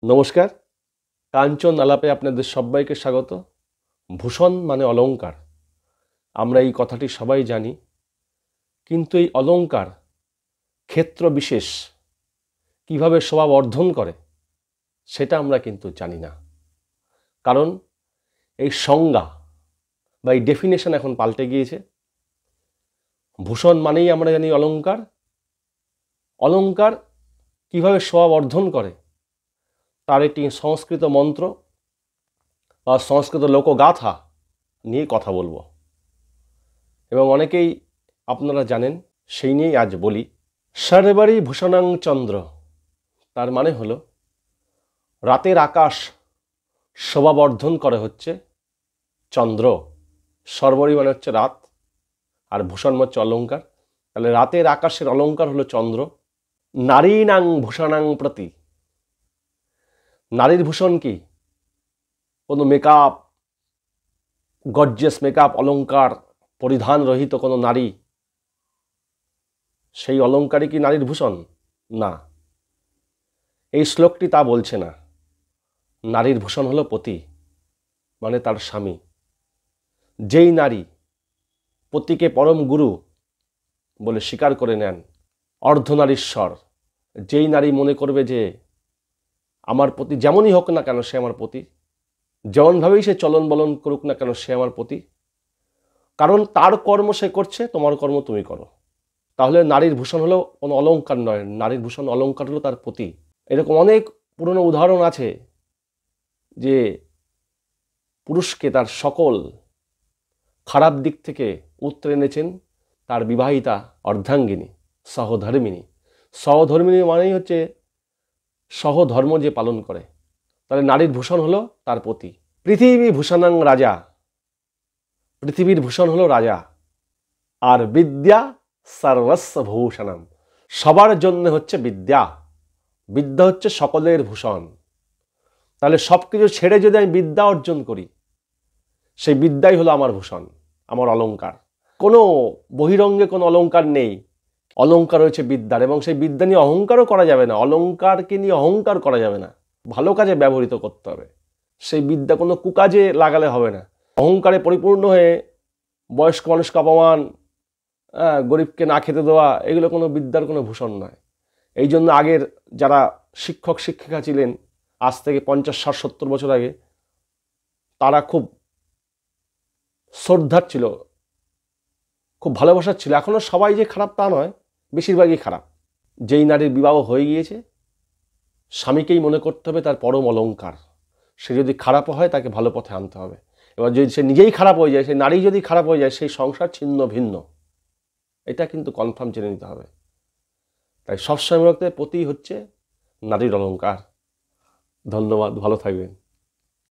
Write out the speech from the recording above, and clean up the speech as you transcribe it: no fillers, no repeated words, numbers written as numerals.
নমস্কার। কাঞ্চন আলাপে আপনাদের সবাইকে স্বাগত। ভূষণ মানে অলংকার। আমরা এই কথাটি সবাই জানি, কিন্তু এই অলংকার ক্ষেত্র বিশেষ কিভাবে শোভা বর্ধন করে সেটা আমরা কিন্তু জানি না। কারণ এই সংজ্ঞা বা এই ডেফিনেশন এখন পাল্টে গিয়েছে। ভূষণ মানেই আমরা জানি অলংকার। অলংকার কিভাবে শোভা বর্ধন করে তার একটি সংস্কৃত মন্ত্র বা সংস্কৃত লোকগাথা নিয়ে কথা বলবো, এবং অনেকেই আপনারা জানেন, সেই নিয়েই আজ বলি। সর্বারি ভূষণাং চন্দ্র, তার মানে হলো রাতের আকাশ শোভাবর্ধন করে হচ্ছে চন্দ্র। সর্বরি মানে হচ্ছে রাত, আর ভূষণ হচ্ছে অলংকার। তাহলে রাতের আকাশের অলংকার হলো চন্দ্র। নারীনাং ভূষণাং প্রতি, নারীর ভূষণ কি? কোনো মেকআপ, গর্জিয়াস মেকআপ, অলংকার পরিধান রহিত কোনো নারী, সেই অলংকারই কি নারীর ভূষণ? না, এই শ্লোকটি তা বলছে না। নারীর ভূষণ হলো পতি, মানে তার স্বামী। যেই নারী পতিকে পরম গুরু বলে স্বীকার করে নেন, অর্ধনারীশ্বর, যেই নারী মনে করবে যে আমার পতি যেমনই হোক না কেন সে আমার পতি, যেমনভাবেই সে চলন বলন করুক না কেন সে আমার পতি, কারণ তার কর্ম সে করছে, তোমার কর্ম তুমি করো। তাহলে নারীর ভূষণ হলো কোনো অলংকার নয়, নারীর ভূষণ অলংকার হলো তার পতি। এরকম অনেক পুরনো উদাহরণ আছে যে পুরুষকে তার সকল খারাপ দিক থেকে উতরে এনেছেন তার বিবাহিতা অর্ধাঙ্গিনী, সহধর্মিনী। সহধর্মিনী মানেই হচ্ছে সহধর্ম যে পালন করে। তাহলে নারীর ভূষণ হলো তার পতি। পৃথিবী ভূষণাং রাজা, পৃথিবীর ভূষণ হলো রাজা। আর বিদ্যা সর্বস্ব ভূষণম, সবার জন্য হচ্ছে বিদ্যা। বিদ্যা হচ্ছে সকলের ভূষণ। তাহলে সব কিছু ছেড়ে যদি আমি বিদ্যা অর্জন করি, সেই বিদ্যাই হলো আমার ভূষণ, আমার অলংকার। কোনো বহিরঙ্গে কোনো অলংকার নেই, অলংকার হয়েছে বিদ্যার, এবং সেই বিদ্যা নিয়ে অহংকারও করা যাবে না। অলংকারকে নিয়ে অহংকার করা যাবে না, ভালো কাজে ব্যবহৃত করতে হবে। সেই বিদ্যা কোনো কুকাজে লাগালে হবে না। অহংকারে পরিপূর্ণ হয়ে বয়স্ক মানুষকে অপমান, গরিবকে না খেতে দেওয়া, এগুলো কোনো বিদ্যার কোনো ভূষণ নয়। এই জন্য আগের যারা শিক্ষক শিক্ষিকা ছিলেন, আজ থেকে 50, 60, 70 বছর আগে, তারা খুব শ্রদ্ধার ছিল, খুব ভালোবাসার ছিল। এখনও সবাই যে খারাপ তা নয়, বেশিরভাগই খারাপ। যেই নারীর বিবাহ হয়ে গিয়েছে, স্বামীকেই মনে করতে হবে তার পরম অলংকার। সে যদি খারাপও হয় তাকে ভালো পথে আনতে হবে। এবার যদি সে নিজেই খারাপ হয়ে যায়, সেই নারী যদি খারাপ হয়ে যায়, সেই সংসার ছিন্ন ভিন্ন। এটা কিন্তু কনফার্ম জেনে নিতে হবে। তাই সবসময় রাখতে পতি হচ্ছে নারীর অলংকার। ধন্যবাদ, ভালো থাকবেন।